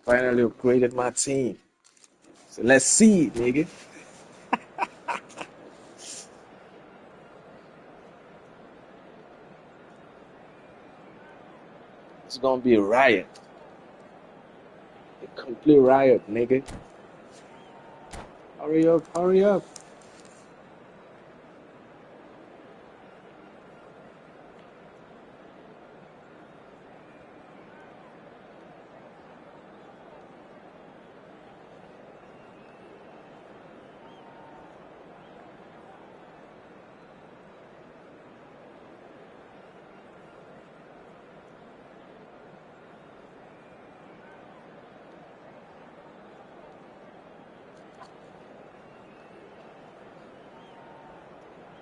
Finally upgraded my team. So let's see it, nigga. It's gonna be a riot. A complete riot, nigga. Hurry up, hurry up.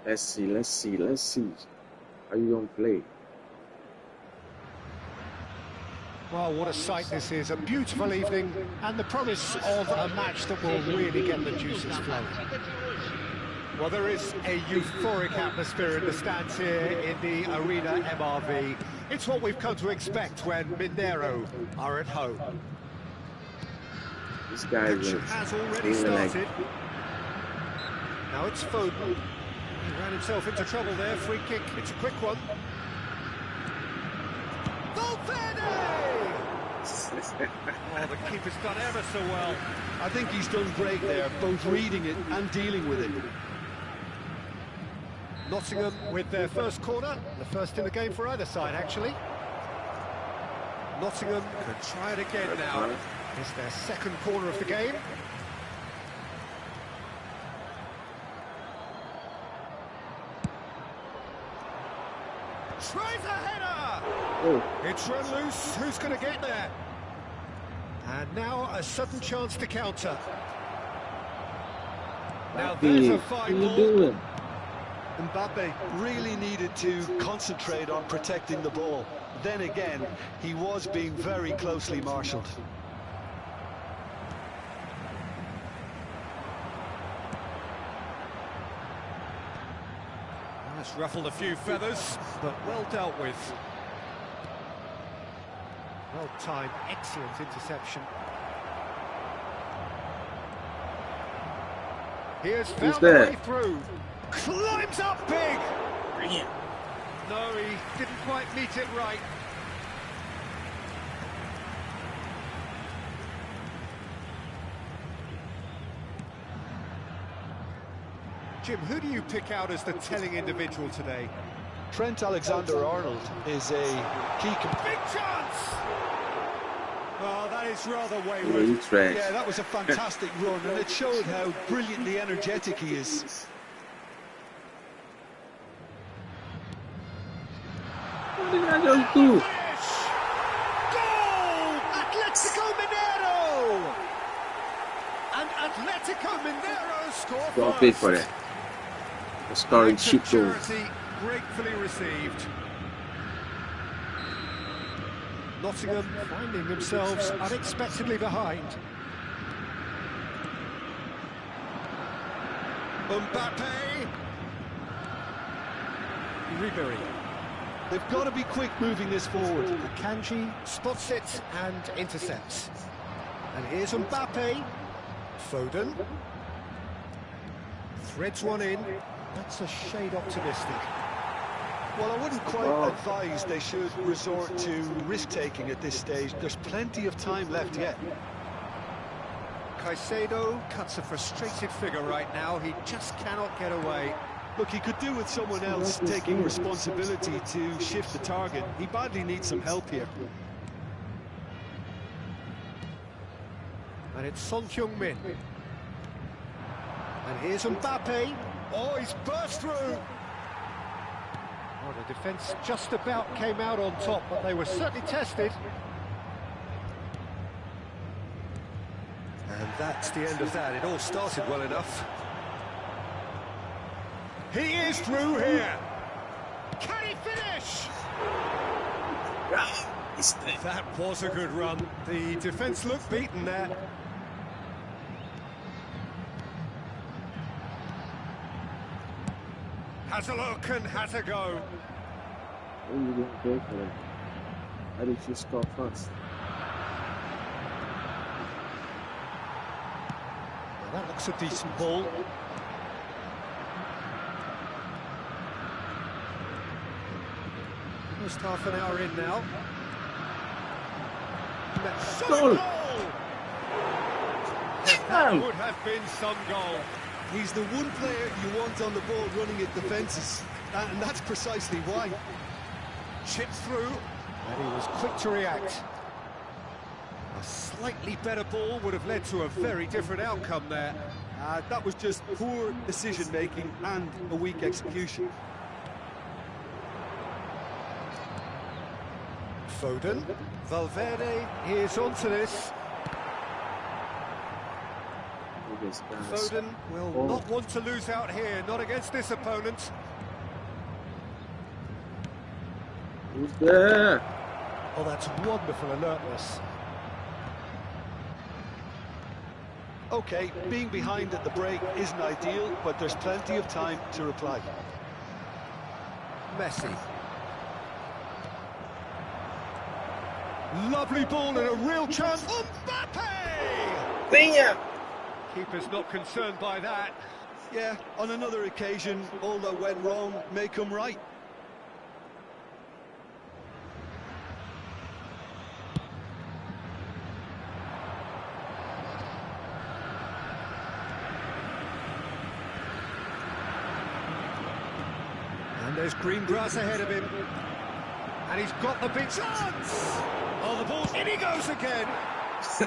Let's see. How you gonna play? Well, what a sight this is. A beautiful evening and the promise of a match that will really get the juices flowing. Well, there is a euphoric atmosphere in the stands here in the Arena MRV. It's what we've come to expect when Mineiro are at home. This guy's has already started. Now it's Foden. He ran himself into trouble there. Free kick. It's a quick one. Oh, the keeper's done ever so well. I think he's done great there, both reading it and dealing with it. Nottingham with their first corner, the first in the game for either side, actually. Nottingham can try it again now. It's their second corner of the game. Tries a header! Oh. It's run loose. Who's going to get there? And now a sudden chance to counter. Now there's a fine ball. Mbappe really needed to concentrate on protecting the ball. Then again, he was being very closely marshalled. That's ruffled a few feathers, but well dealt with. Well timed, excellent interception. He has found the way through. Climbs up big! Brilliant. No, he didn't quite meet it right. Jim, who do you pick out as the telling individual today? Trent Alexander-Arnold is a key... Big chance! Oh, that is rather wayward. Yeah, that was a fantastic run, and it showed how brilliantly energetic he is. What did I just do? Goal! Atletico Mineiro! And Atletico Mineiro score first. Don't pay for that. The scoring cheap goals. Gratefully received. Nottingham finding themselves unexpectedly behind. Mbappe. Ribery. They've got to be quick moving this forward. Kanji spots it and intercepts. And here's Mbappe. Foden. Threads one in. That's a shade optimistic. Well, I wouldn't quite advise they should resort to risk-taking at this stage. There's plenty of time left yet. Caicedo cuts a frustrated figure right now. He just cannot get away. Look, he could do with someone else taking responsibility to shift the target. He badly needs some help here. And it's Son Heung-min. And here's Mbappe. Oh, he's burst through. Oh, the defence just about came out on top, but they were certainly tested. And that's the end of that. It all started well enough. He is through here. Can he finish? That was a good run. The defence looked beaten there. Has a look and has a go. Oh, you didn't go for it. How did you score first? That looks a decent ball. Almost half an hour in now. Goal! That would have been some goal. He's the one player you want on the ball running at defences, and that's precisely why. Chipped through, and he was quick to react. A slightly better ball would have led to a very different outcome there. That was just poor decision-making and a weak execution. Foden. Valverde is onto this. Foden will not want to lose out here, not against this opponent. Who's there? Oh, that's wonderful alertness. Okay, being behind at the break isn't ideal, but there's plenty of time to reply. Messi. Lovely ball and a real chance. Mbappe! Damn! Keeper's not concerned by that. Yeah, on another occasion, all that went wrong may come right. And there's green grass ahead of him. And he's got the big chance! Oh, the ball's in, he goes again! No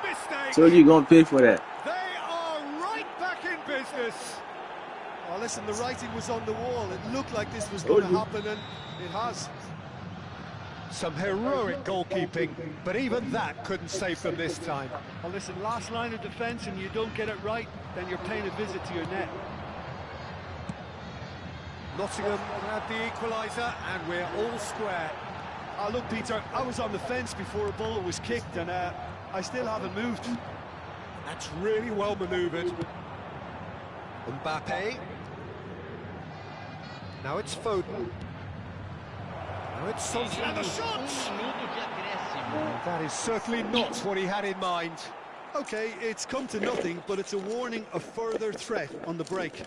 mistake! So you're gonna pay for that? They are right back in business! Oh, listen, the writing was on the wall. It looked like this was going to happen, and it has. Some heroic goalkeeping, but even that couldn't save them this time. Well, listen, last line of defence and you don't get it right, then you're paying a visit to your net. Nottingham had the equaliser, and we're all square. Oh, look, Peter, I was on the fence before a ball was kicked, and I still haven't moved. That's really well manoeuvred. Mbappe. Now it's Foden. Now it's Santos. And the shot! That is certainly not what he had in mind. Okay, it's come to nothing, but it's a warning of further threat on the break.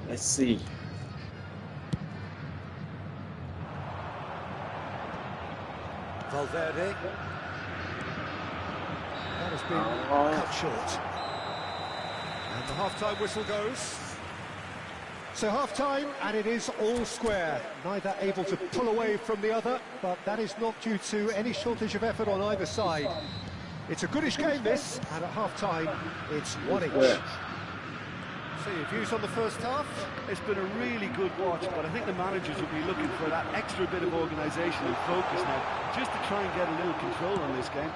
Let's see. Valverde. That has been cut short. And the half-time whistle goes. So half-time, and it is all square. Neither able to pull away from the other, but that is not due to any shortage of effort on either side. It's a goodish game, this, and at half-time, it's 1-1. So your views on the first half? It's been a really good watch, but I think the managers will be looking for that extra bit of organisation and focus now, just to try and get a little control on this game.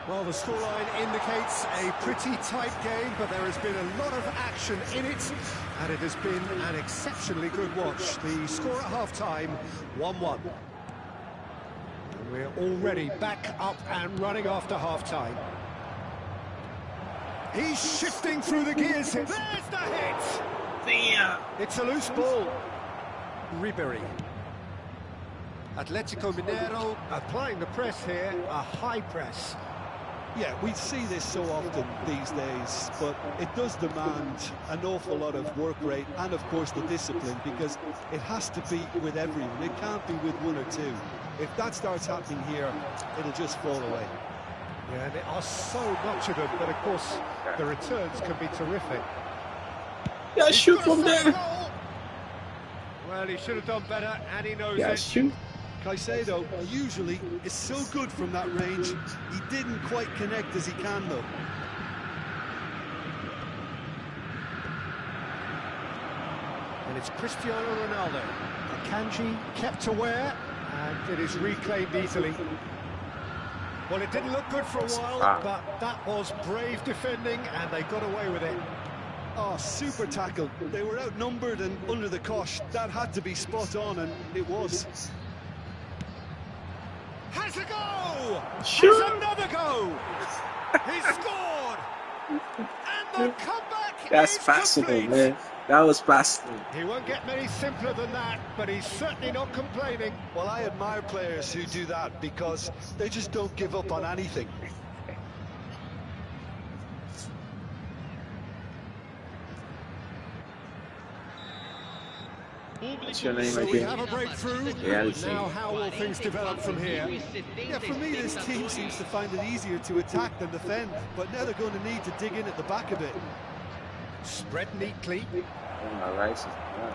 Well, the scoreline indicates a pretty tight game, but there has been a lot of action in it, and it has been an exceptionally good watch. The score at half-time, 1-1. And we're already back up and running after half-time. He's shifting through the gears here. There's the hit! Damn! It's a loose ball. Ribery. Atletico Mineiro applying the press here, a high press. Yeah, we see this so often these days, but it does demand an awful lot of work rate and, of course, the discipline, because it has to be with everyone. It can't be with one or two. If that starts happening here, it'll just fall away. Yeah, there are so much of them, but of course the returns can be terrific. Yeah, shoot from there. Well, he should have done better, and he knows Yeah, it. shoot. Caicedo usually is so good from that range. He didn't quite connect as he can, though. And it's Cristiano Ronaldo. Akanji kept aware, and it is reclaimed easily. Well, it didn't look good for a while, but that was brave defending, and they got away with it. Oh, super tackle. They were outnumbered and under the cosh. That had to be spot on, and it was. Has a go! Sure. Has another go! He scored! And the comeback That's is possible, complete. man. That was possible. He won't get many simpler than that, but he's certainly not complaining. Well, I admire players who do that because they just don't give up on anything. What's your name So we again? have a breakthrough. Reality. Now how will things develop from here? Yeah, for me, this team seems to find it easier to attack than defend, but now they're going to need to dig in at the back a bit. Spread neatly. Oh, my rice is done.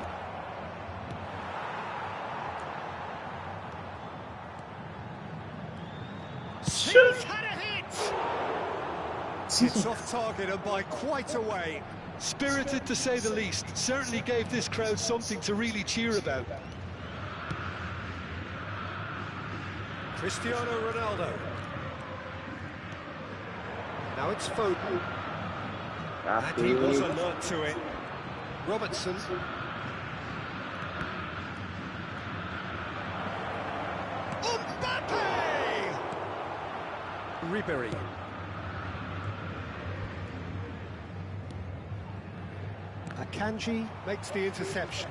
He's had a hit! It's off target and by quite a way. Spirited, to say the least. Certainly gave this crowd something to really cheer about. Cristiano Ronaldo. Now it's Foden. And he was alert to it. Robertson. Mbappe! Ribery. Akanji makes the interception.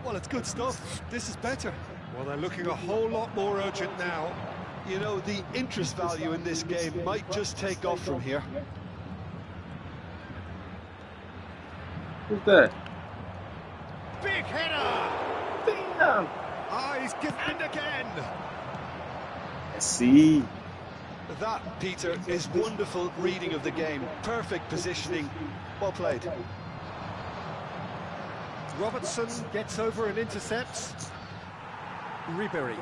Well, it's good stuff. This is better. Well, they're looking a whole lot more urgent now. You know, the interest value in this game might just take off from here. Who's that? Big header! Damn. Ah, he's given again. I see. That, Peter, is wonderful reading of the game. Perfect positioning. Well played. Robertson gets over and intercepts. Ribery.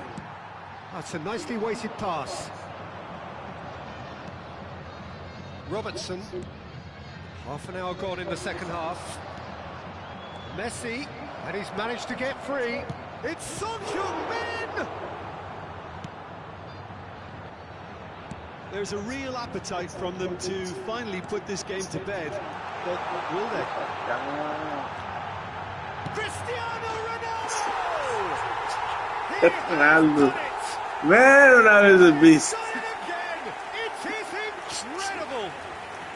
That's a nicely weighted pass. Robertson. Half an hour gone in the second half. Messi, and he's managed to get free. It's Son Heung-min! There's a real appetite from them to finally put this game to bed. But will they? Cristiano Ronaldo! He Ronaldo. has done it! Man, Ronaldo's a beast. Done it again! It is incredible!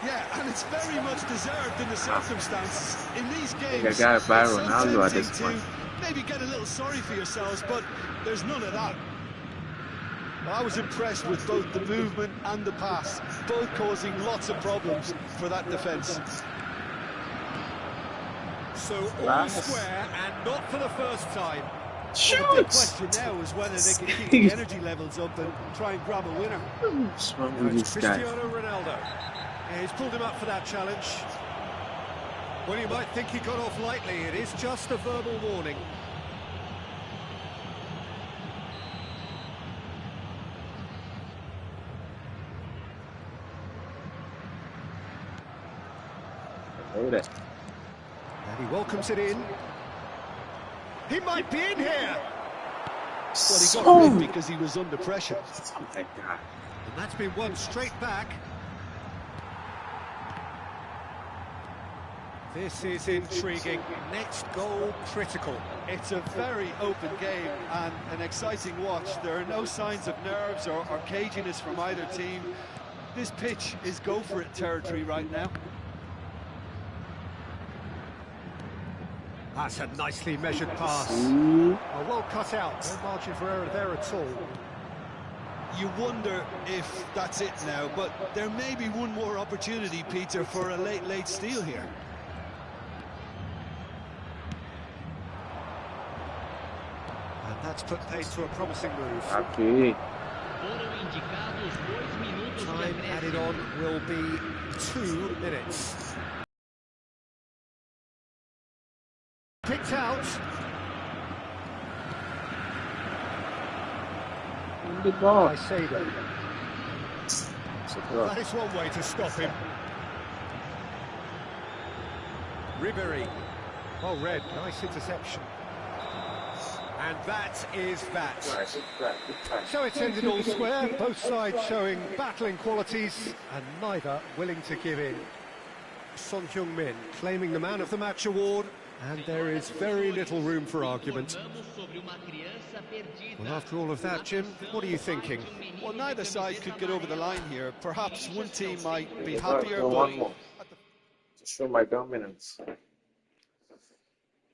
Yeah, and it's very much deserved in the circumstances. In these games, I gotta buy it's so Ronaldo at this tempting point. to maybe get a little sorry for yourselves, but there's none of that. I was impressed with both the movement and the pass, both causing lots of problems for that defence. So all square and not for the first time. The big question now is whether they can keep the energy levels up and try and grab a winner. What's wrong Now with it's this guy? Cristiano Ronaldo. Yeah, he's pulled him up for that challenge. Well, you might think he got off lightly. It is just a verbal warning. Hold it. And he welcomes it in. He might be in here. Well, he got rid because he was under pressure. Oh my God. And that's been won straight back. This is intriguing. Next goal critical. It's a very open game and an exciting watch. There are no signs of nerves or caginess from either team. This pitch is go-for-it territory right now. That's a nicely measured pass. Ooh. Oh, well cut out. No margin for error there at all. You wonder if that's it now, but there may be one more opportunity, Peter, for a late steal here. And that's put pace to a promising move. Okay. Time added on will be 2 minutes. Picked out. Good ball. I say that. That is one way to stop him. Ribery. Well read, nice interception. And that is that. Nice, good try, good try. So it's ended all square, both sides showing battling qualities and neither willing to give in. Son Heung-min claiming the Man of the Match award, and there is very little room for argument. Well, after all of that, Jim, what are you thinking? Well, neither side could get over the line here. Perhaps one team might be I gotta happier, do but one more to show my dominance.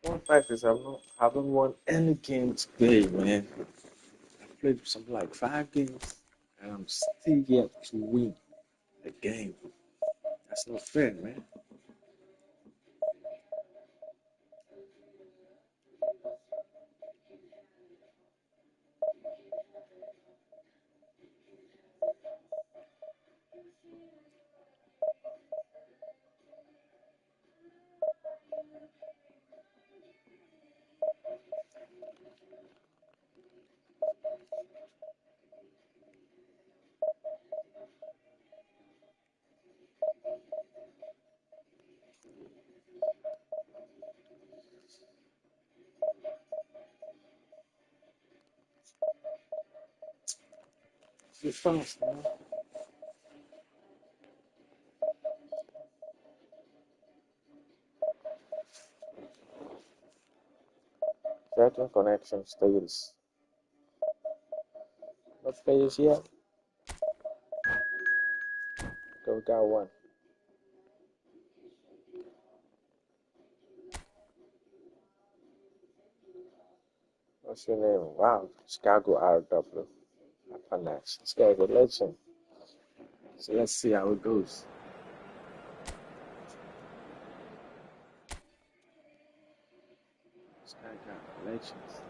One fact is haven't won any game today, man. I played something like 5 games, and I'm still yet to win a game. That's not fair, man. You're fast, man. Certain connection status. No players yet. Okay, we got one. What's your name? Wow, Chicago RW. Apanax. This guy's a legend. So let's see how it goes. This guy got legends.